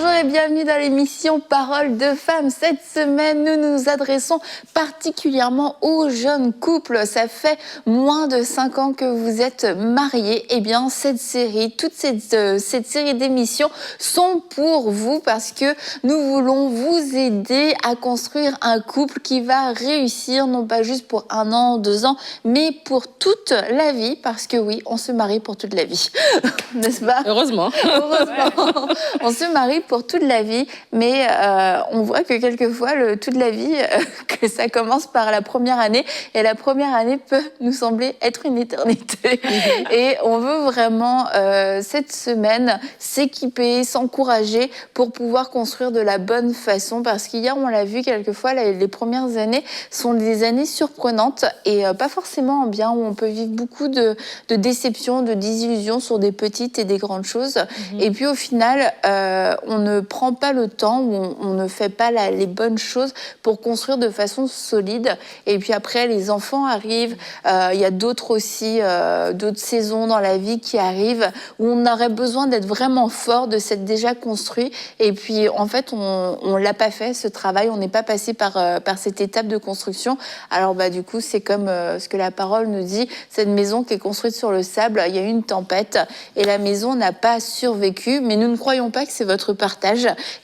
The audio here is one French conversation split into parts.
Bonjour et bienvenue dans l'émission Paroles de femmes. Cette semaine, nous nous adressons particulièrement aux jeunes couples. Ça fait moins de 5 ans que vous êtes mariés. Eh bien, cette série, toute cette série d'émissions sont pour vous parce que nous voulons vous aider à construire un couple qui va réussir, non pas juste pour 1 an, 2 ans, mais pour toute la vie. Parce que oui, on se marie pour toute la vie, n'est-ce pas? Heureusement. Heureusement. On se marie pour toute la vie, mais on voit que quelquefois, toute la vie, que ça commence par la première année, et la première année peut nous sembler être une éternité. Et on veut vraiment, cette semaine, s'équiper, s'encourager pour pouvoir construire de la bonne façon, parce qu'hier, on l'a vu quelquefois, les premières années sont des années surprenantes, et pas forcément en bien, où on peut vivre beaucoup de déceptions, de désillusions sur des petites et des grandes choses. Et puis au final, on ne prend pas le temps, ou on ne fait pas les bonnes choses pour construire de façon solide. Et puis après, les enfants arrivent. Il y a d'autres aussi, d'autres saisons dans la vie qui arrivent où on aurait besoin d'être vraiment fort, de s'être déjà construit. Et puis en fait, on l'a pas fait, ce travail. On n'est pas passé par cette étape de construction. Alors du coup, c'est comme ce que la parole nous dit, cette maison qui est construite sur le sable, il y a eu une tempête et la maison n'a pas survécu. Mais nous ne croyons pas que c'est votre partage.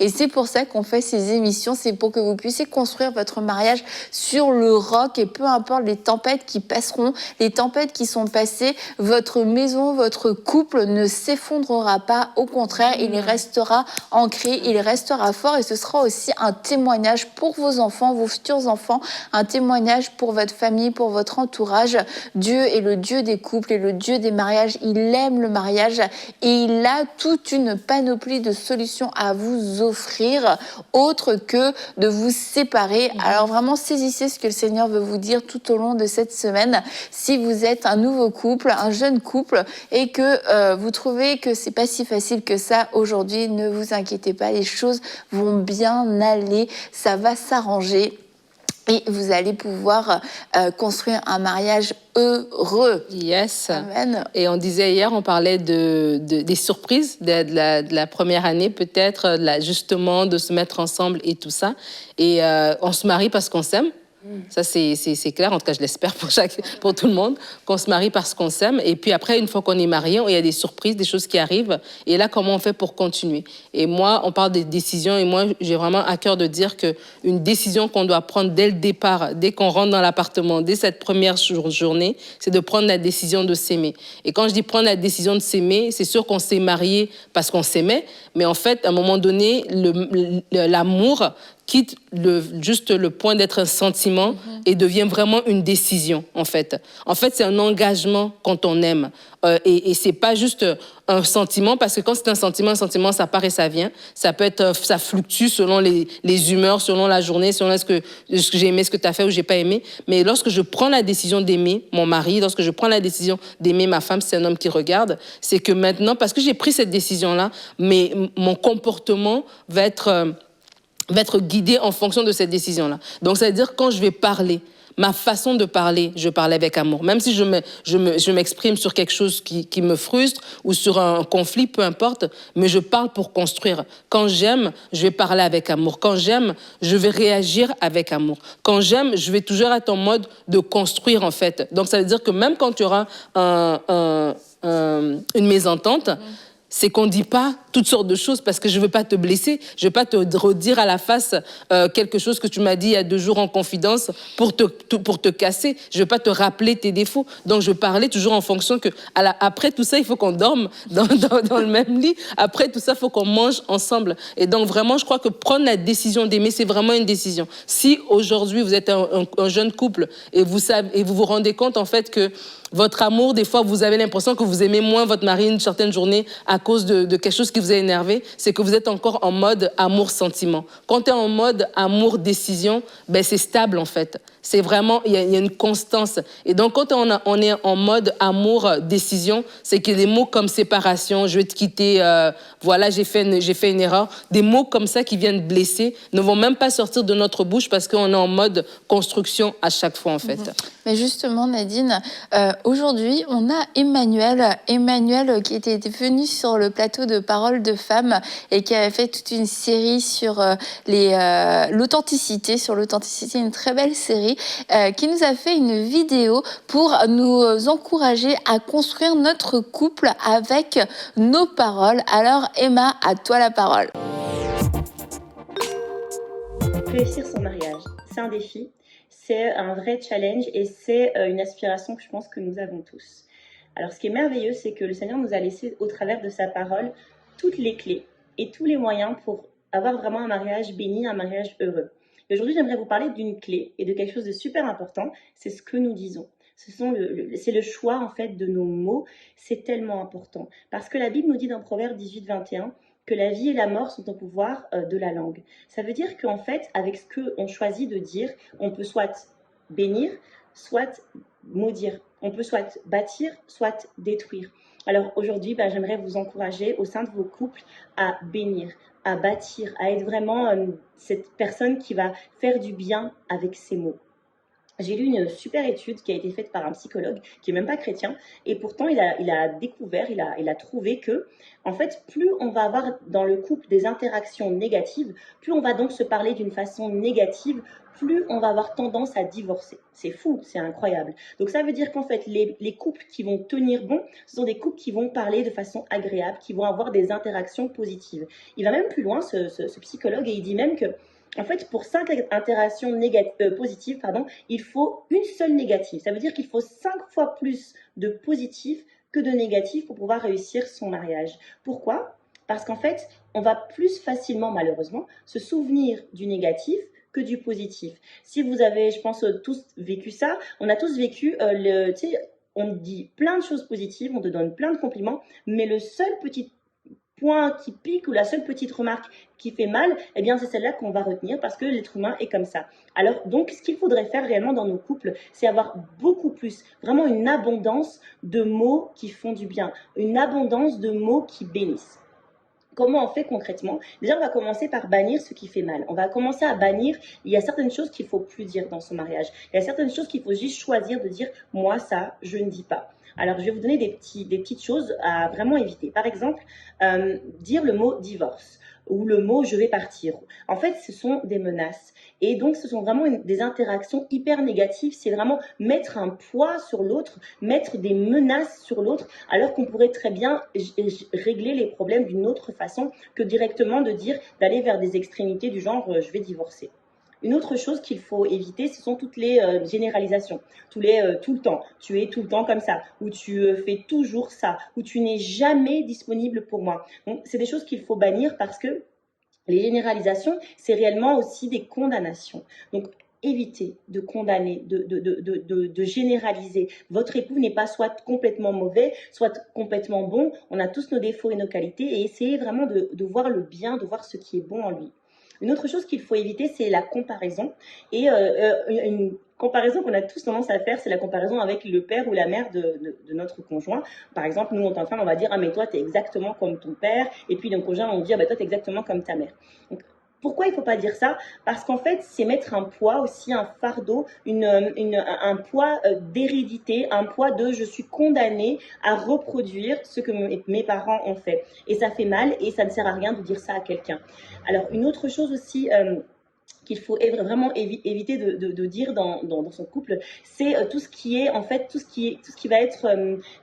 Et c'est pour ça qu'on fait ces émissions. C'est pour que vous puissiez construire votre mariage sur le roc. Et peu importe les tempêtes qui passeront, les tempêtes qui sont passées, votre maison, votre couple ne s'effondrera pas. Au contraire, il restera ancré, il restera fort. Et ce sera aussi un témoignage pour vos enfants, vos futurs enfants, un témoignage pour votre famille, pour votre entourage. Dieu est le Dieu des couples et le Dieu des mariages. Il aime le mariage et il a toute une panoplie de solutions à vous offrir, autre que de vous séparer. Alors vraiment, saisissez ce que le Seigneur veut vous dire tout au long de cette semaine. Si vous êtes un nouveau couple, un jeune couple, et que vous trouvez que c'est pas si facile que ça aujourd'hui, ne vous inquiétez pas, les choses vont bien aller, ça va s'arranger. Et vous allez pouvoir construire un mariage heureux. Yes. Amen. Et on disait hier, on parlait des surprises de la première année, peut-être, justement, de se mettre ensemble et tout ça. Et on se marie parce qu'on s'aime. Ça, c'est clair, en tout cas, je l'espère pour tout le monde, qu'on se marie parce qu'on s'aime. Et puis après, une fois qu'on est marié, il y a des surprises, des choses qui arrivent. Et là, comment on fait pour continuer? Et moi, on parle des décisions. Et moi, j'ai vraiment à cœur de dire qu'une décision qu'on doit prendre dès le départ, dès qu'on rentre dans l'appartement, dès cette première journée, c'est de prendre la décision de s'aimer. Et quand je dis prendre la décision de s'aimer, c'est sûr qu'on s'est marié parce qu'on s'aimait. Mais en fait, à un moment donné, l'amour quitte juste le point d'être un sentiment et devient vraiment une décision, en fait. En fait, c'est un engagement quand on aime. Et c'est pas juste un sentiment, parce que quand c'est un sentiment, ça part et ça vient. Ça peut être, ça fluctue selon les humeurs, selon la journée, selon ce que j'ai aimé, ce que tu as fait ou j'ai pas aimé. Mais lorsque je prends la décision d'aimer mon mari, lorsque je prends la décision d'aimer ma femme, c'est un homme qui regarde, c'est que maintenant, parce que j'ai pris cette décision-là, mais mon comportement va être guidé en fonction de cette décision-là. Donc, ça veut dire quand je vais parler, ma façon de parler, je parle avec amour. Même si je m'exprime sur quelque chose qui me frustre ou sur un conflit, peu importe, mais je parle pour construire. Quand j'aime, je vais parler avec amour. Quand j'aime, je vais réagir avec amour. Quand j'aime, je vais toujours être en mode de construire, en fait. Donc, ça veut dire que même quand tu auras une mésentente, c'est qu'on ne dit pas toutes sortes de choses parce que je ne veux pas te blesser. Je ne veux pas te redire à la face quelque chose que tu m'as dit il y a 2 jours en confidence pour te casser. Je ne veux pas te rappeler tes défauts. Donc, je parlais toujours en fonction que après tout ça, il faut qu'on dorme dans le même lit. Après tout ça, il faut qu'on mange ensemble. Et donc, vraiment, je crois que prendre la décision d'aimer, c'est vraiment une décision. Si aujourd'hui, vous êtes un jeune couple et vous vous rendez compte, en fait, que votre amour, des fois, vous avez l'impression que vous aimez moins votre mari une certaine journée à cause de quelque chose qui vous a énervé, c'est que vous êtes encore en mode amour-sentiment. Quand tu es en mode amour-décision, c'est stable, en fait. C'est vraiment, il y a une constance. Et donc, quand on est en mode amour, décision, c'est que des mots comme séparation, je vais te quitter, voilà, j'ai fait une erreur, des mots comme ça qui viennent blesser ne vont même pas sortir de notre bouche parce qu'on est en mode construction à chaque fois, en fait. Mais justement, Nadine, aujourd'hui, on a Emmanuel qui était venu sur le plateau de Paroles de Femmes et qui avait fait toute une série sur l'authenticité, une très belle série, qui nous a fait une vidéo pour nous encourager à construire notre couple avec nos paroles. Alors Emma, à toi la parole. Réussir son mariage, c'est un défi, c'est un vrai challenge et c'est une aspiration que je pense que nous avons tous. Alors ce qui est merveilleux, c'est que le Seigneur nous a laissé au travers de sa parole toutes les clés et tous les moyens pour avoir vraiment un mariage béni, un mariage heureux. Et aujourd'hui, j'aimerais vous parler d'une clé et de quelque chose de super important, c'est ce que nous disons. C'est le choix en fait de nos mots, c'est tellement important. Parce que la Bible nous dit dans Proverbe 18-21 que la vie et la mort sont au pouvoir de la langue. Ça veut dire qu'en fait, avec ce qu'on choisit de dire, on peut soit bénir, soit maudire. On peut soit bâtir, soit détruire. Alors aujourd'hui, j'aimerais vous encourager au sein de vos couples à bénir, à bâtir, à être vraiment cette personne qui va faire du bien avec ses mots. J'ai lu une super étude qui a été faite par un psychologue qui est même pas chrétien et pourtant il a découvert, il a trouvé que en fait plus on va avoir dans le couple des interactions négatives, plus on va donc se parler d'une façon négative, plus on va avoir tendance à divorcer. C'est fou, c'est incroyable. Donc ça veut dire qu'en fait les couples qui vont tenir bon, ce sont des couples qui vont parler de façon agréable, qui vont avoir des interactions positives. Il va même plus loin ce psychologue et il dit même que en fait, pour 5 interactions positives, il faut une seule négative. Ça veut dire qu'il faut 5 fois plus de positifs que de négatifs pour pouvoir réussir son mariage. Pourquoi ? Parce qu'en fait, on va plus facilement, malheureusement, se souvenir du négatif que du positif. Si vous avez, je pense, tous vécu ça, on a tous vécu, on dit plein de choses positives, on te donne plein de compliments, mais le seul petit point qui pique ou la seule petite remarque qui fait mal, eh bien c'est celle-là qu'on va retenir parce que l'être humain est comme ça. Alors donc ce qu'il faudrait faire réellement dans nos couples, c'est avoir beaucoup plus, vraiment une abondance de mots qui font du bien, une abondance de mots qui bénissent. Comment on fait concrètement ? Déjà, on va commencer par bannir ce qui fait mal. On va commencer à bannir, il y a certaines choses qu'il ne faut plus dire dans son mariage. Il y a certaines choses qu'il faut juste choisir de dire, moi ça, je ne dis pas. Alors, je vais vous donner des petites choses à vraiment éviter. Par exemple, dire le mot divorce ou le mot je vais partir. En fait, ce sont des menaces. Et donc, ce sont vraiment des interactions hyper négatives. C'est vraiment mettre un poids sur l'autre, mettre des menaces sur l'autre, alors qu'on pourrait très bien régler les problèmes d'une autre façon que directement d'aller vers des extrémités du genre je vais divorcer. Une autre chose qu'il faut éviter, ce sont toutes les généralisations. Tout le temps, tu es tout le temps comme ça, ou tu fais toujours ça, ou tu n'es jamais disponible pour moi. Donc, c'est des choses qu'il faut bannir parce que les généralisations, c'est réellement aussi des condamnations. Donc, évitez de condamner, de généraliser. Votre époux n'est pas soit complètement mauvais, soit complètement bon. On a tous nos défauts et nos qualités et essayez vraiment de voir le bien, de voir ce qui est bon en lui. Une autre chose qu'il faut éviter, c'est la comparaison. Et une comparaison qu'on a tous tendance à faire, c'est la comparaison avec le père ou la mère de notre conjoint. Par exemple, nous, en tant que femme, on va dire « Ah, mais toi, tu es exactement comme ton père. » Et puis, nos conjoints vont dire « Toi, tu es exactement comme ta mère. » Donc, pourquoi il ne faut pas dire ça ? Parce qu'en fait, c'est mettre un poids aussi, un fardeau, un poids d'hérédité, un poids de je suis condamnée à reproduire ce que mes parents ont fait. Et ça fait mal et ça ne sert à rien de dire ça à quelqu'un. Alors, une autre chose aussi qu'il faut vraiment éviter de dire dans son couple, c'est tout ce qui est en fait tout ce qui va être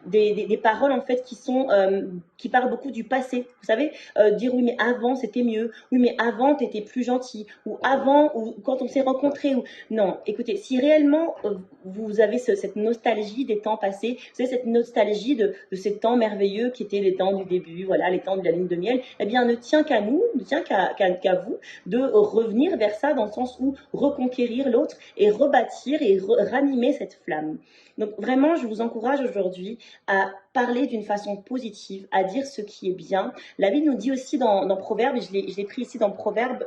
des paroles en fait qui parlent beaucoup du passé. Vous savez, dire oui mais avant c'était mieux, oui mais avant t'étais plus gentil, ou avant ou quand on s'est rencontrés. Non, écoutez, si réellement vous avez cette nostalgie des temps passés, vous savez cette nostalgie de ces temps merveilleux qui étaient les temps du début, voilà, les temps de la lune de miel, eh bien ne tient qu'à nous, ne tient qu'à vous de revenir vers ça dans le sens où reconquérir l'autre et rebâtir et ranimer cette flamme. Donc vraiment, je vous encourage aujourd'hui à parler d'une façon positive, à dire ce qui est bien. La Bible nous dit aussi dans Proverbes, et je l'ai pris ici dans Proverbes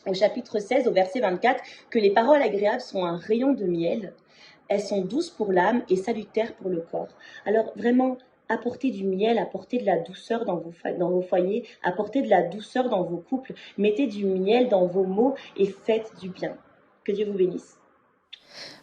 au chapitre 16, au verset 24, que les paroles agréables sont un rayon de miel. Elles sont douces pour l'âme et salutaires pour le corps. Alors vraiment, apportez du miel, apportez de la douceur dans vos foyers, apportez de la douceur dans vos couples, mettez du miel dans vos mots et faites du bien. Que Dieu vous bénisse.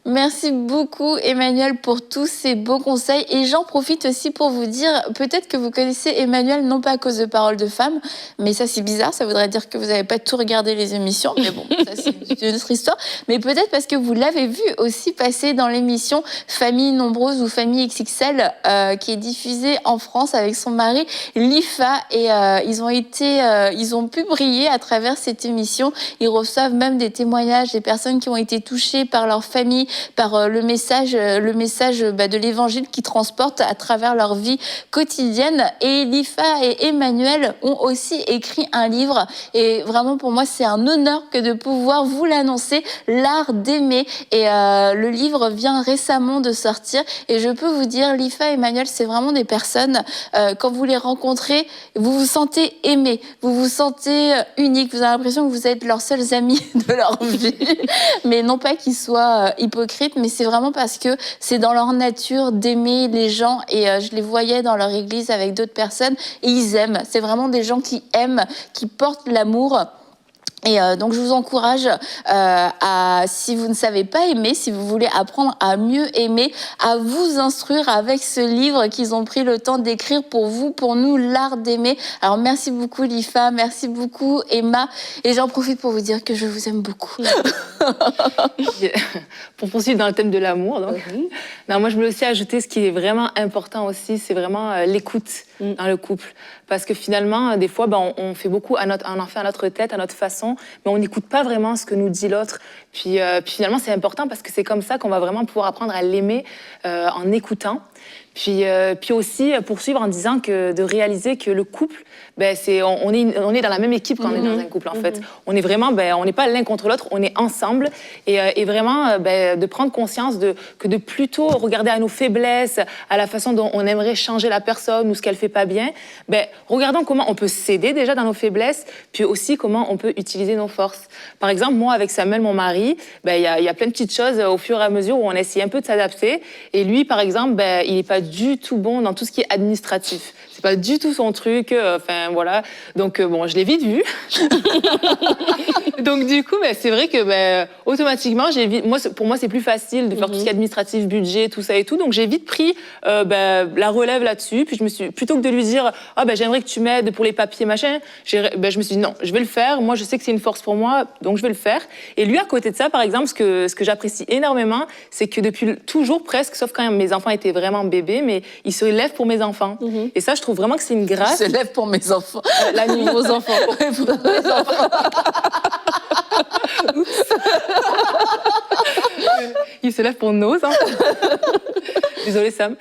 Merci beaucoup Emmanuel pour tous ces beaux conseils et j'en profite aussi pour vous dire, peut-être que vous connaissez Emmanuel non pas à cause de Paroles de femmes, mais ça c'est bizarre, ça voudrait dire que vous n'avez pas tout regardé les émissions, mais bon, ça c'est une autre histoire, mais peut-être parce que vous l'avez vu aussi passer dans l'émission Famille Nombreuse ou Famille XXL qui est diffusée en France avec son mari Lifa et ils ont pu briller à travers cette émission, ils reçoivent même des témoignages des personnes qui ont été touchées par leur famille, par le message de l'évangile qu'ils transportent à travers leur vie quotidienne. Et Lifa et Emmanuel ont aussi écrit un livre et vraiment pour moi c'est un honneur que de pouvoir vous l'annoncer, L'art d'aimer. Et le livre vient récemment de sortir et je peux vous dire, Lifa et Emmanuel, c'est vraiment des personnes, quand vous les rencontrez, vous vous sentez aimé, vous vous sentez unique, vous avez l'impression que vous êtes leurs seuls amis de leur vie, mais non pas qu'ils soient hypocrites, mais c'est vraiment parce que c'est dans leur nature d'aimer les gens et je les voyais dans leur église avec d'autres personnes et ils aiment. C'est vraiment des gens qui aiment, qui portent l'amour. Et donc je vous encourage si vous ne savez pas aimer, si vous voulez apprendre à mieux aimer, à vous instruire avec ce livre qu'ils ont pris le temps d'écrire pour vous, pour nous, L'art d'aimer. Alors merci beaucoup Lifa, merci beaucoup Emma, et j'en profite pour vous dire que je vous aime beaucoup. Pour poursuivre dans le thème de l'amour, donc, non, moi je voulais aussi ajouter ce qui est vraiment important aussi, c'est vraiment l'écoute dans le couple. Parce que finalement, des fois, on fait beaucoup, on en fait à notre tête, à notre façon, mais on n'écoute pas vraiment ce que nous dit l'autre. Puis finalement, c'est important parce que c'est comme ça qu'on va vraiment pouvoir apprendre à l'aimer en écoutant. Puis aussi poursuivre en disant de réaliser que le couple, on est dans la même équipe quand on est dans un couple en fait. On est vraiment, on n'est pas l'un contre l'autre, on est ensemble et vraiment de prendre conscience que de plutôt regarder à nos faiblesses, à la façon dont on aimerait changer la personne ou ce qu'elle fait pas bien. Regardons comment on peut s'aider déjà dans nos faiblesses, puis aussi comment on peut utiliser nos forces. Par exemple, moi avec Samuel, mon mari, il y a plein de petites choses au fur et à mesure où on essaie un peu de s'adapter. Et lui, par exemple, il n'est pas du tout bon dans tout ce qui est administratif. C'est pas du tout son truc. Voilà. Donc je l'ai vite vu. Donc du coup, c'est vrai que automatiquement, pour moi, c'est plus facile de faire tout ce qui est administratif, budget, tout ça et tout. Donc j'ai vite pris la relève là-dessus. Puis plutôt que de lui dire j'aimerais que tu m'aides pour les papiers machin, je me suis dit non, je vais le faire. Moi, je sais que c'est une force pour moi, donc je vais le faire. Et lui, à côté de ça, par exemple, ce que j'apprécie énormément, c'est que depuis toujours presque, sauf quand mes enfants étaient vraiment bébés, mais il se lève pour mes enfants. Et ça, je trouve vraiment que c'est une grâce. Il se lève pour mes enfants. La nuit, vos enfants. Pour mes enfants. Il se lève pour nos enfants. Désolée, Sam.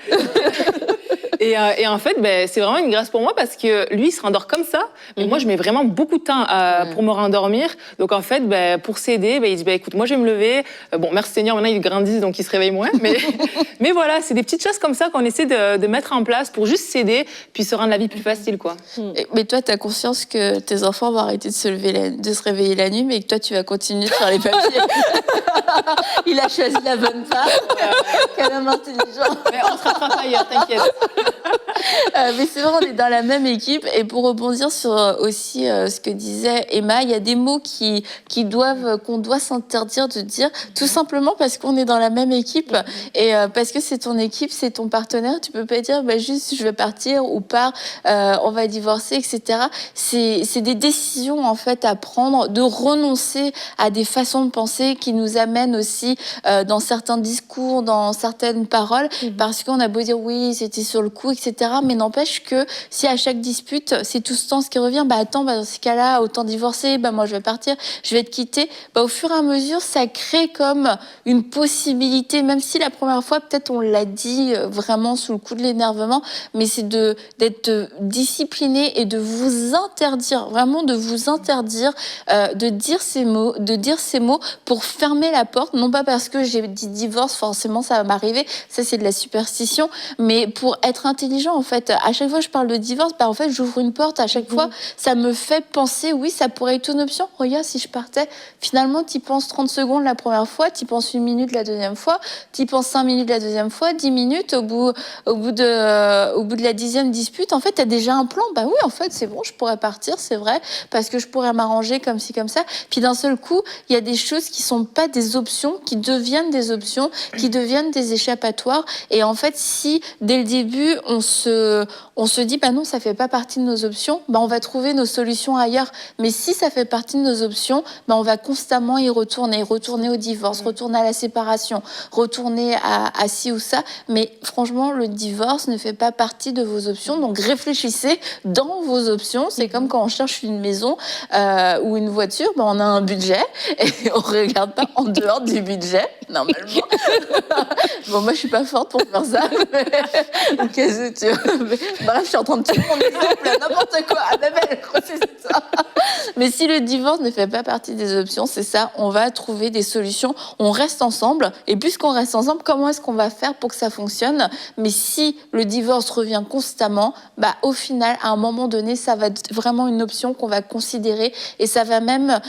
Et en fait, c'est vraiment une grâce pour moi parce que lui, il se rendort comme ça. Mais moi, je mets vraiment beaucoup de temps pour me rendormir. Donc, en fait, pour s'aider, il dit, écoute, moi, je vais me lever. Merci Seigneur, maintenant, il grandit, donc il se réveille moins. Mais voilà, c'est des petites choses comme ça qu'on essaie de mettre en place pour juste s'aider, puis se rendre la vie plus facile, quoi. Mais toi, tu as conscience que tes enfants vont arrêter de se réveiller la nuit, mais que toi, tu vas continuer de faire les papiers. Il a choisi la bonne part. Quel homme intelligent. Mais on se rattrape ailleurs, t'inquiète. Mais c'est vrai, on est dans la même équipe. Et pour rebondir sur aussi ce que disait Emma, il y a des mots qu'on doit s'interdire de dire, tout simplement parce qu'on est dans la même équipe et parce que c'est ton équipe, c'est ton partenaire. Tu peux pas dire juste je vais partir ou on va divorcer, etc. C'est des décisions en fait à prendre, de renoncer à des façons de penser qui nous amènent aussi dans certains discours, dans certaines paroles, parce qu'on a beau dire oui, c'était sur le coup, etc. Mais n'empêche que si à chaque dispute, c'est tout ce temps ce qui revient, dans ces cas-là, autant divorcer, moi je vais partir, je vais te quitter. Au fur et à mesure, ça crée comme une possibilité, même si la première fois, peut-être on l'a dit vraiment sous le coup de l'énervement, mais c'est d'être discipliné et de vous interdire, vraiment de vous interdire de dire ces mots pour fermer la porte, non pas parce que j'ai dit divorce, forcément ça va m'arriver, ça c'est de la superstition, mais pour être intelligent en fait. À chaque fois que je parle de divorce, en fait, j'ouvre une porte. À chaque fois, ça me fait penser, oui, ça pourrait être une option. Regarde, si je partais, finalement, tu y penses 30 secondes la première fois, tu y penses 1 minute la deuxième fois, tu y penses 5 minutes la deuxième fois, 10 minutes au bout de la 10e dispute. En fait, tu as déjà un plan. Oui, en fait, c'est bon, je pourrais partir, c'est vrai, parce que je pourrais m'arranger comme ci, comme ça. Puis d'un seul coup, il y a des choses qui sont pas des options, qui deviennent des options, qui deviennent des échappatoires. Et en fait, si dès le début, on se dit, non, ça fait pas partie de nos options, on va trouver nos solutions ailleurs. Mais si ça fait partie de nos options, on va constamment y retourner au divorce, retourner à la séparation, retourner à ci ou ça. Mais franchement, le divorce ne fait pas partie de vos options. Donc réfléchissez dans vos options. C'est comme quand on cherche une maison ou une voiture, on a un budget et on regarde pas en dehors du budget, normalement. Bon, moi, je suis pas forte pour faire ça. Qu'est-ce que tu veux? Bref, je suis en train de tuer mon exemple, n'importe quoi. Annabelle, c'est ça. Mais si le divorce ne fait pas partie des options, c'est ça, on va trouver des solutions. On reste ensemble. Et puisqu'on reste ensemble, comment est-ce qu'on va faire pour que ça fonctionne? Mais si le divorce revient constamment, au final, à un moment donné, ça va être vraiment une option qu'on va considérer. Et ça va même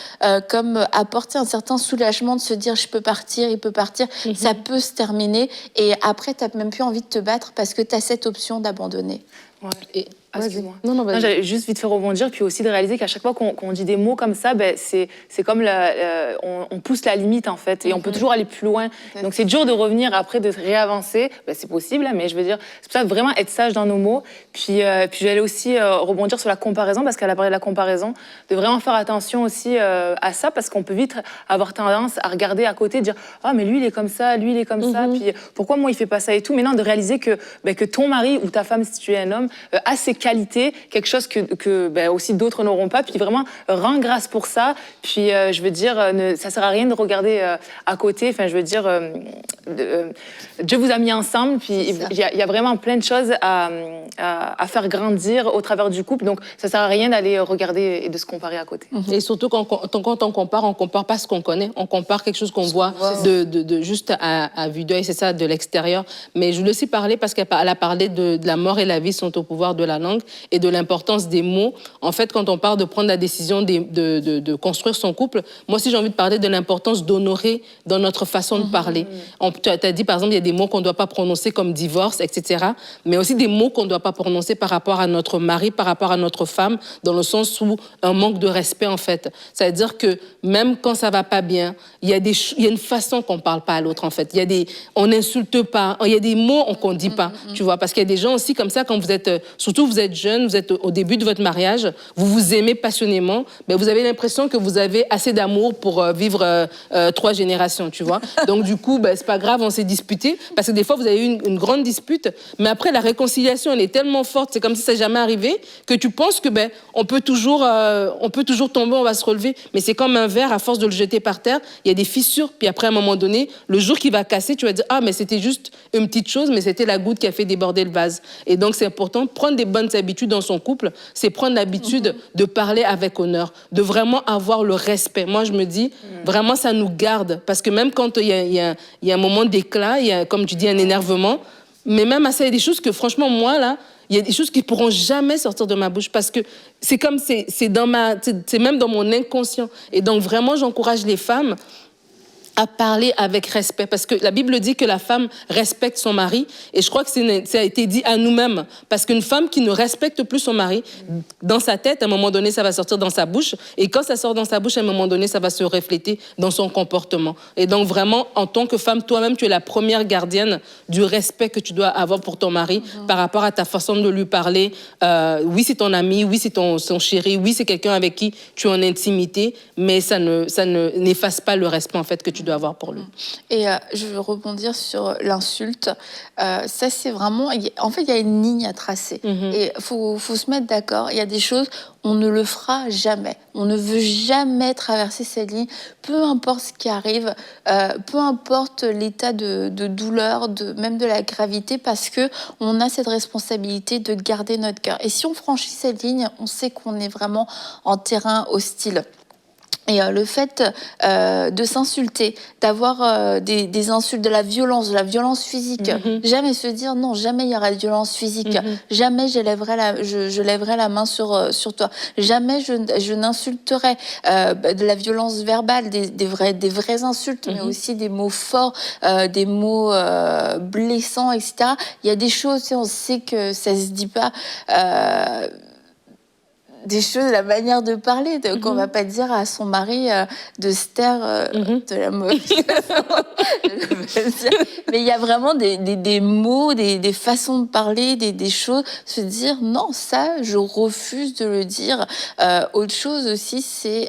comme apporter un certain soulagement de se dire, je peux partir, il peut partir. Ça peut se terminer. Et après, tu n'as même plus envie de te battre parce que tu as cette option d'abandonner. Ouais. Et excuse-moi. Non, j'allais juste vite faire rebondir, puis aussi de réaliser qu'à chaque fois qu'on dit des mots comme ça, c'est comme on pousse la limite en fait, et on peut toujours aller plus loin. Donc c'est dur de revenir après, de réavancer. C'est possible, mais je veux dire, c'est pour ça vraiment être sage dans nos mots. Puis j'allais aussi rebondir sur la comparaison, parce qu'elle a parlé de la comparaison, de vraiment faire attention aussi à ça, parce qu'on peut vite avoir tendance à regarder à côté, dire mais lui il est comme ça, lui il est comme ça, puis pourquoi moi il fait pas ça et tout. Mais non, de réaliser que ton mari ou ta femme, si tu es un homme, a ses qualités, quelque chose que aussi d'autres n'auront pas, puis vraiment rends grâce pour ça. Puis je veux dire, ça sert à rien de regarder à côté. Enfin, je veux dire, Dieu vous a mis ensemble, puis il y a vraiment plein de choses à faire grandir au travers du couple. Donc ça sert à rien d'aller regarder et de se comparer à côté. Et surtout quand on compare pas ce qu'on connaît, on compare quelque chose qu'on voit de juste à vue d'œil, c'est ça, de l'extérieur. Mais je voulais aussi parler parce qu'elle a parlé de la mort et la vie sont au pouvoir de la langue et de l'importance des mots. En fait, quand on parle de prendre la décision de construire son couple, moi aussi j'ai envie de parler de l'importance d'honorer dans notre façon de parler. Tu as dit par exemple, il y a des mots qu'on ne doit pas prononcer comme divorce, etc. Mais aussi des mots qu'on ne doit pas prononcer par rapport à notre mari, par rapport à notre femme, dans le sens où un manque de respect en fait. C'est-à-dire que même quand ça va pas bien, il y a une façon qu'on parle pas à l'autre en fait. On n'insulte pas, il y a des mots qu'on dit pas, tu vois, parce qu'il y a des gens aussi comme ça quand vous êtes, surtout vous êtes jeune, vous êtes au début de votre mariage, vous vous aimez passionnément, mais vous avez l'impression que vous avez assez d'amour pour vivre 3 générations, tu vois. Donc du coup, c'est pas grave, on s'est disputé, parce que des fois vous avez eu une grande dispute, mais après la réconciliation elle est tellement forte, c'est comme si ça n'est jamais arrivé, que tu penses que on peut toujours tomber, on va se relever, mais c'est comme un verre, à force de le jeter par terre, il y a des fissures, puis après à un moment donné, le jour qui va casser, tu vas dire mais c'était juste une petite chose, mais c'était la goutte qui a fait déborder le vase. Et donc c'est important, prendre des bonnes habitudes dans son couple, c'est prendre l'habitude de parler avec honneur, de vraiment avoir le respect. Moi je me dis, vraiment ça nous garde, parce que même quand il y a un moment d'éclat, il y a, comme tu dis, un énervement, mais même à ça, il y a des choses que franchement, moi là, il y a des choses qui ne pourront jamais sortir de ma bouche parce que c'est même dans mon inconscient. Et donc vraiment, j'encourage les femmes à parler avec respect, parce que la Bible dit que la femme respecte son mari, et je crois que ça a été dit à nous-mêmes, parce qu'une femme qui ne respecte plus son mari, dans sa tête, à un moment donné, ça va sortir dans sa bouche, et quand ça sort dans sa bouche, à un moment donné, ça va se refléter dans son comportement. Et donc vraiment, en tant que femme, toi-même, tu es la première gardienne du respect que tu dois avoir pour ton mari, par rapport à ta façon de lui parler. Oui, c'est ton ami, oui, c'est son chéri, oui, c'est quelqu'un avec qui tu es en intimité, mais ça n'efface pas le respect, en fait, que tu dois avoir pour lui. Et je veux rebondir sur l'insulte. Ça, c'est vraiment... En fait, il y a une ligne à tracer. Et il faut se mettre d'accord. Il y a des choses, on ne le fera jamais. On ne veut jamais traverser cette ligne, peu importe ce qui arrive, peu importe l'état de douleur, même de la gravité, parce qu'on a cette responsabilité de garder notre cœur. Et si on franchit cette ligne, on sait qu'on est vraiment en terrain hostile. Et le fait de s'insulter, d'avoir des insultes, de la violence physique, jamais se dire non, jamais il y aura de violence physique, jamais je lèverai la main sur toi, jamais je n'insulterai de la violence verbale, des vraies insultes, mais aussi des mots forts, des mots blessants, etc. Il y a des choses, on sait que ça se dit pas. Des choses, la manière de parler, qu'on va pas dire à son mari de se taire de la mauvaise mais il y a vraiment des mots, des façons de parler, des choses, se dire non, ça, je refuse de le dire. Autre chose aussi, c'est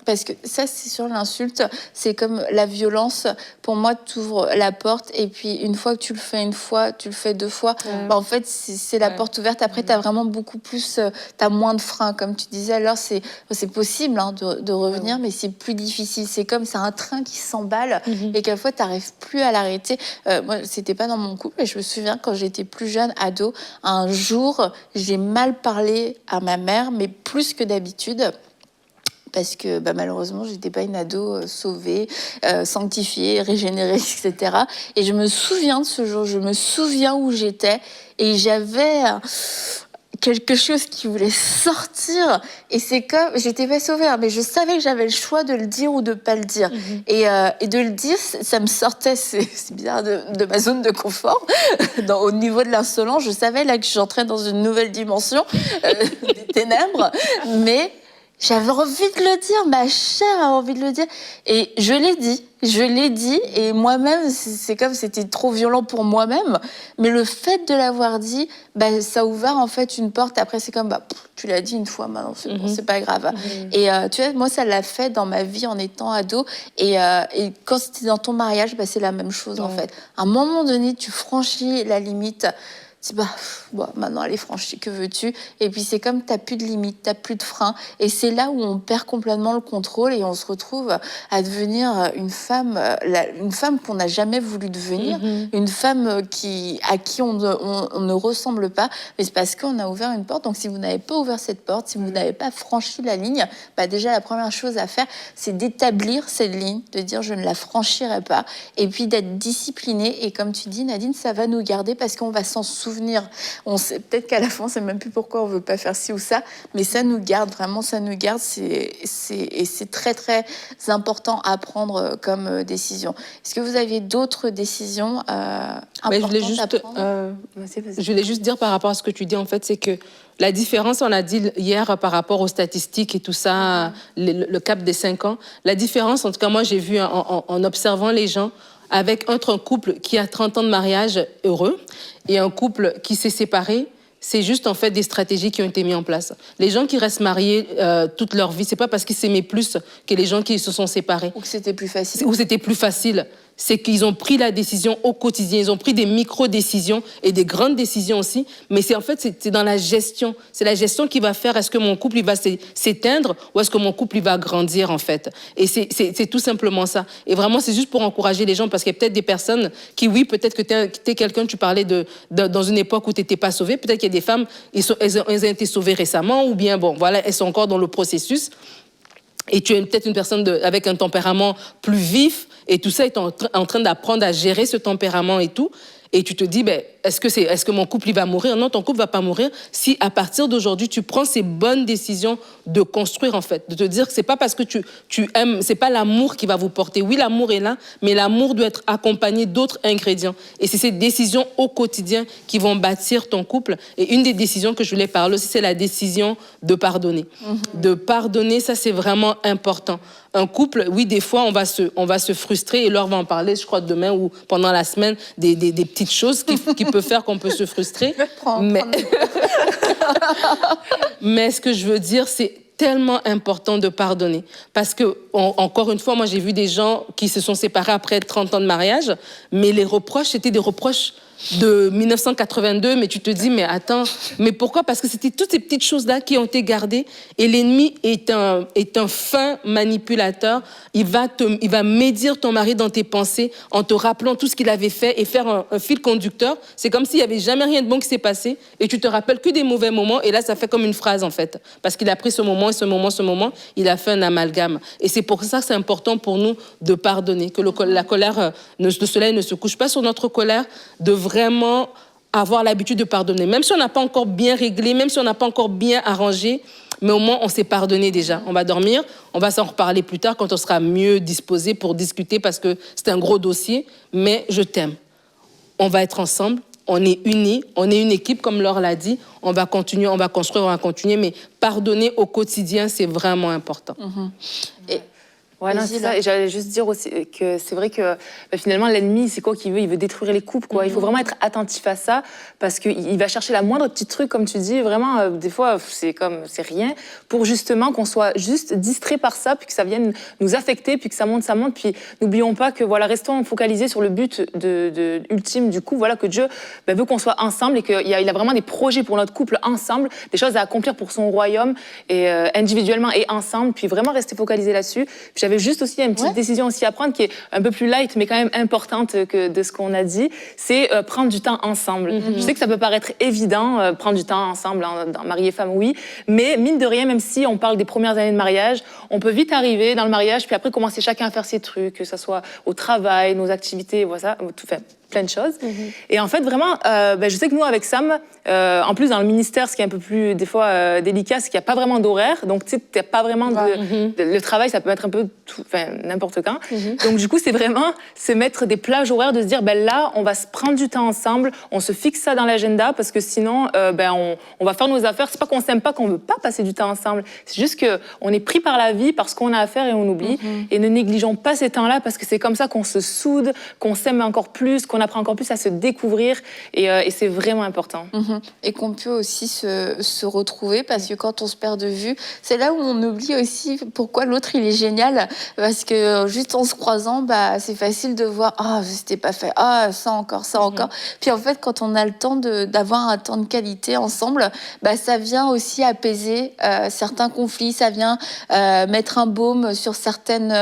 parce que ça, c'est sur l'insulte, c'est comme la violence. Pour moi, tu ouvres la porte et puis une fois que tu le fais une fois, tu le fais deux fois. En fait, c'est la porte ouverte. Après, tu as vraiment beaucoup plus, tu as moins de freins. Comme tu disais, alors c'est possible de revenir, mais c'est plus difficile. C'est comme c'est un train qui s'emballe et quelquefois, tu n'arrives plus à l'arrêter. Moi, c'était pas dans mon couple, mais je me souviens quand j'étais plus jeune, ado, un jour, j'ai mal parlé à ma mère, mais plus que d'habitude. Parce que malheureusement, j'étais pas une ado sauvée, sanctifiée, régénérée, etc. Et je me souviens de ce jour, je me souviens où j'étais, et j'avais quelque chose qui voulait sortir. Et c'est comme, j'étais pas sauvée, mais je savais que j'avais le choix de le dire ou de pas le dire. Et de le dire, ça me sortait, c'est bizarre, de ma zone de confort. Au niveau de l'insolence, je savais là que j'entrais dans une nouvelle dimension des ténèbres, mais j'avais envie de le dire, ma chair a envie de le dire. Et je l'ai dit, et moi-même, c'est comme c'était trop violent pour moi-même, mais le fait de l'avoir dit, ça a ouvert en fait une porte. Après, c'est comme, tu l'as dit une fois, maintenant, c'est bon, c'est pas grave. Et tu vois, moi, ça l'a fait dans ma vie en étant ado, et quand c'était dans ton mariage, c'est la même chose en fait. À un moment donné, tu franchis la limite. C'est maintenant elle est franchie, que veux-tu? Et puis c'est comme t'as plus de limites, t'as plus de freins, et c'est là où on perd complètement le contrôle et on se retrouve à devenir une femme qu'on n'a jamais voulu devenir, une femme à qui on ne ressemble pas, mais c'est parce qu'on a ouvert une porte. Donc si vous n'avez pas ouvert cette porte, si vous n'avez pas franchi la ligne, déjà la première chose à faire, c'est d'établir cette ligne, de dire je ne la franchirai pas, et puis d'être discipliné. Et comme tu dis, Nadine, ça va nous garder parce qu'on va s'en souvenir. On sait peut-être qu'à la fin, on sait même plus pourquoi on veut pas faire ci ou ça, mais ça nous garde, vraiment, ça nous garde. Et c'est très, très important à prendre comme décision. Est-ce que vous aviez d'autres décisions importantes à prendre? Je voulais juste dire par rapport à ce que tu dis, en fait, c'est que la différence, on a dit hier par rapport aux statistiques et tout ça, le cap des 5 ans, la différence, en tout cas, moi, j'ai vu en observant les gens, entre un couple qui a 30 ans de mariage heureux et un couple qui s'est séparé, c'est juste en fait des stratégies qui ont été mises en place. Les gens qui restent mariés toute leur vie, c'est pas parce qu'ils s'aimaient plus que les gens qui se sont séparés. Ou que c'était plus facile. Ou c'était plus facile. C'est qu'ils ont pris la décision au quotidien. Ils ont pris des micro-décisions et des grandes décisions aussi. Mais c'est en fait, c'est dans la gestion. C'est la gestion qui va faire est-ce que mon couple il va s'éteindre ou est-ce que mon couple il va grandir en fait. Et c'est tout simplement ça. Et vraiment, c'est juste pour encourager les gens parce qu'il y a peut-être des personnes qui, oui, peut-être que t'es quelqu'un, tu parlais dans une époque où tu n'étais pas sauvé. Peut-être qu'il y a des femmes, elles ont été sauvées récemment ou bien, elles sont encore dans le processus. Et tu es peut-être une personne avec un tempérament plus vif et tout ça est en train d'apprendre à gérer ce tempérament et tout. Et tu te dis, est-ce que mon couple il va mourir? Non, ton couple va pas mourir si à partir d'aujourd'hui, tu prends ces bonnes décisions de construire en fait. De te dire que c'est pas parce que tu aimes, c'est pas l'amour qui va vous porter. Oui, l'amour est là, mais l'amour doit être accompagné d'autres ingrédients. Et c'est ces décisions au quotidien qui vont bâtir ton couple. Et une des décisions que je voulais parler aussi, c'est la décision de pardonner. De pardonner, ça c'est vraiment important. Un couple, oui, des fois, on va se frustrer, et Laure va en parler, je crois, demain ou pendant la semaine, des petites choses qui peuvent faire qu'on peut se frustrer. Mais ce que je veux dire, c'est tellement important de pardonner. Parce que, encore une fois, moi, j'ai vu des gens qui se sont séparés après 30 ans de mariage, mais les reproches, c'était des reproches de 1982, mais tu te dis, mais attends, mais pourquoi? Parce que c'était toutes ces petites choses-là qui ont été gardées, et l'ennemi est un fin manipulateur. Il va médire ton mari dans tes pensées en te rappelant tout ce qu'il avait fait et faire un fil conducteur. C'est comme s'il n'y avait jamais rien de bon qui s'est passé, et tu te rappelles que des mauvais moments, et là, ça fait comme une phrase, en fait. Parce qu'il a pris ce moment, et ce moment, il a fait un amalgame. Et c'est pour ça que c'est important pour nous de pardonner, que la colère, le soleil ne se couche pas sur notre colère, de vraiment avoir l'habitude de pardonner. Même si on n'a pas encore bien réglé, même si on n'a pas encore bien arrangé, mais au moins on s'est pardonné déjà. On va dormir, on va s'en reparler plus tard quand on sera mieux disposé pour discuter parce que c'est un gros dossier, mais je t'aime. On va être ensemble, on est unis, on est une équipe, comme Laure l'a dit, on va continuer, on va construire, on va continuer, mais pardonner au quotidien, c'est vraiment important. Et Ouais, non, c'est ça. Et j'allais juste dire aussi que c'est vrai que finalement, l'ennemi, c'est quoi qu'il veut? Il veut détruire les couples, quoi. Il faut vraiment être attentif à ça parce qu'il va chercher la moindre petit truc, comme tu dis. Vraiment, des fois, c'est rien, pour justement qu'on soit juste distrait par ça, puis que ça vienne nous affecter, puis que ça monte. Puis n'oublions pas que, voilà, restons focalisés sur le but ultime du coup, voilà, que Dieu veut qu'on soit ensemble et qu'il a vraiment des projets pour notre couple ensemble, des choses à accomplir pour son royaume, et individuellement et ensemble, puis vraiment rester focalisé là-dessus. Puis j'avais juste aussi une petite décision aussi à prendre qui est un peu plus light, mais quand même importante que de ce qu'on a dit, c'est prendre du temps ensemble. Je sais que ça peut paraître évident, prendre du temps ensemble, dans mari et femme, oui, mais mine de rien, même si on parle des premières années de mariage, on peut vite arriver dans le mariage, puis après commencer chacun à faire ses trucs, que ce soit au travail, nos activités, voilà, tout fait. Plein de choses. Et en fait, vraiment, je sais que nous, avec Sam, en plus, dans le ministère, ce qui est un peu plus, des fois, délicat, c'est qu'il n'y a pas vraiment d'horaire. Donc, tu sais, tu n'as pas vraiment le travail, ça peut être un peu n'importe quand. Donc, du coup, c'est vraiment se mettre des plages horaires, de se dire, là, on va se prendre du temps ensemble, on se fixe ça dans l'agenda, parce que sinon, on va faire nos affaires. C'est pas qu'on s'aime pas, qu'on veut pas passer du temps ensemble. C'est juste qu'on est pris par la vie, par ce qu'on a à faire et on oublie. Et ne négligeons pas ces temps-là, parce que c'est comme ça qu'on se soude, qu'on s'aime encore plus, qu'on apprend encore plus à se découvrir, et c'est vraiment important. Et qu'on peut aussi se retrouver, parce que quand on se perd de vue, c'est là où on oublie aussi pourquoi l'autre il est génial, parce que juste en se croisant, c'est facile de voir c'était pas fait, ça encore. Puis en fait, quand on a le temps d'avoir un temps de qualité ensemble, ça vient aussi apaiser certains conflits, ça vient mettre un baume sur certaines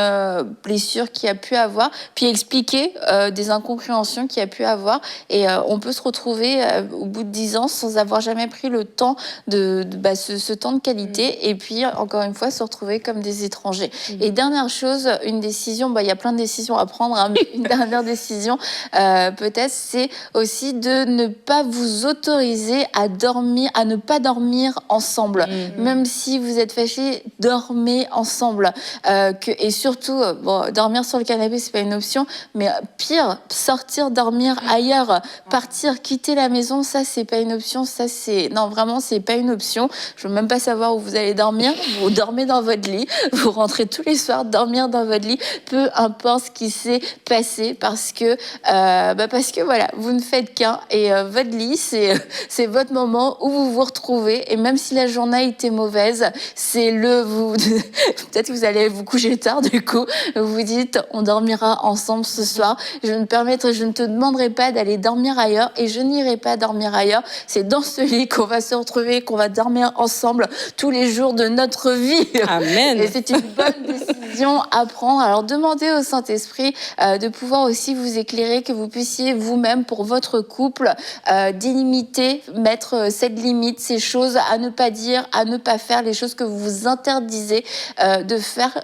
blessures qu'il y a pu avoir, puis expliquer des incompréhensions qu'il y a pu avoir, et on peut se retrouver au bout de 10 ans sans avoir jamais pris le temps ce temps de qualité, et puis encore une fois se retrouver comme des étrangers. Et dernière chose, une décision, il y a plein de décisions à prendre, mais une dernière décision peut-être, c'est aussi de ne pas vous autoriser à ne pas dormir ensemble. Même si vous êtes fâchés, dormez ensemble. Et surtout, dormir sur le canapé, c'est pas une option, mais pire, sortir dormir ailleurs, partir, quitter la maison, ça c'est pas une option, vraiment c'est pas une option. Je veux même pas savoir où vous allez dormir, vous dormez dans votre lit, vous rentrez tous les soirs dormir dans votre lit, peu importe ce qui s'est passé, parce que voilà, vous ne faites qu'un, et votre lit c'est votre moment où vous vous retrouvez, et même si la journée a été mauvaise, peut-être que vous allez vous coucher tard, du coup vous vous dites on dormira ensemble ce soir, je ne te demanderai pas d'aller dormir ailleurs, et je n'irai pas dormir ailleurs. C'est dans ce lit qu'on va se retrouver, qu'on va dormir ensemble tous les jours de notre vie. Amen. Et c'est une bonne décision à prendre. Alors demandez au Saint-Esprit de pouvoir aussi vous éclairer, que vous puissiez vous-même, pour votre couple, délimiter, mettre cette limite, ces choses à ne pas dire, à ne pas faire, les choses que vous vous interdisez de faire,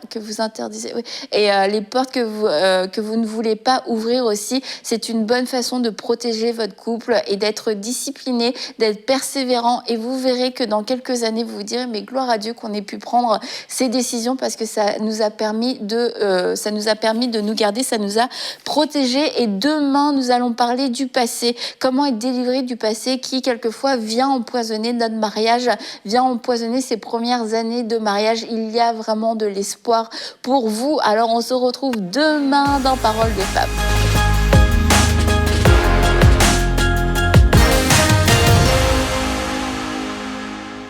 et les portes que vous ne voulez pas ouvrir aussi. C'est une bonne façon de protéger votre couple et d'être discipliné, d'être persévérant, et vous verrez que dans quelques années, vous vous direz mais gloire à Dieu qu'on ait pu prendre ces décisions, parce que ça nous a permis de nous garder, ça nous a protégés. Et demain, nous allons parler du passé, comment être délivré du passé qui quelquefois vient empoisonner notre mariage, vient empoisonner ces premières années de mariage. Il y a vraiment de l'espoir pour vous. Alors on se retrouve demain dans Parole de Femme.